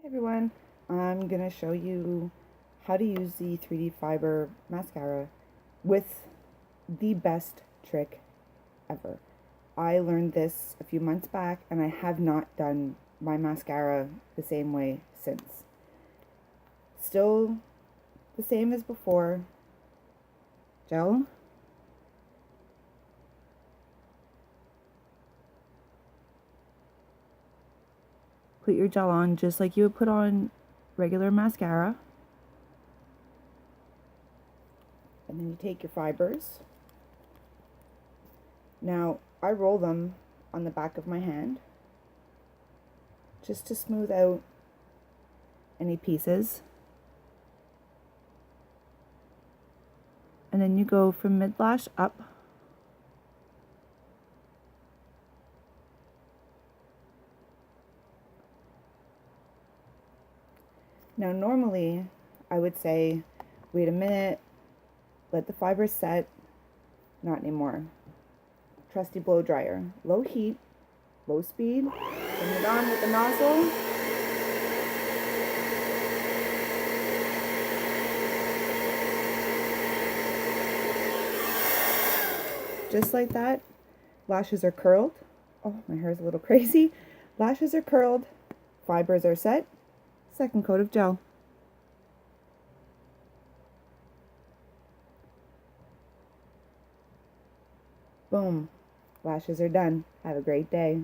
Everyone, I'm going to show you how to use the 3D fiber mascara with the best trick ever. I learned this a few months back and I have not done my mascara the same way since. Still the same as before. Gel. Put your gel on just like you would put on regular mascara. And then you take your fibers. Now, I roll them on the back of my hand just to smooth out any pieces. And then you go from mid-lash up. Now, normally, I would say, wait a minute, let the fibers set. Not anymore. Trusty blow dryer. Low heat, low speed. Turn it on with the nozzle. Just like that. Lashes are curled. Oh, my hair's a little crazy. Lashes are curled. Fibers are set. Second coat of gel. Boom. Lashes are done. Have a great day.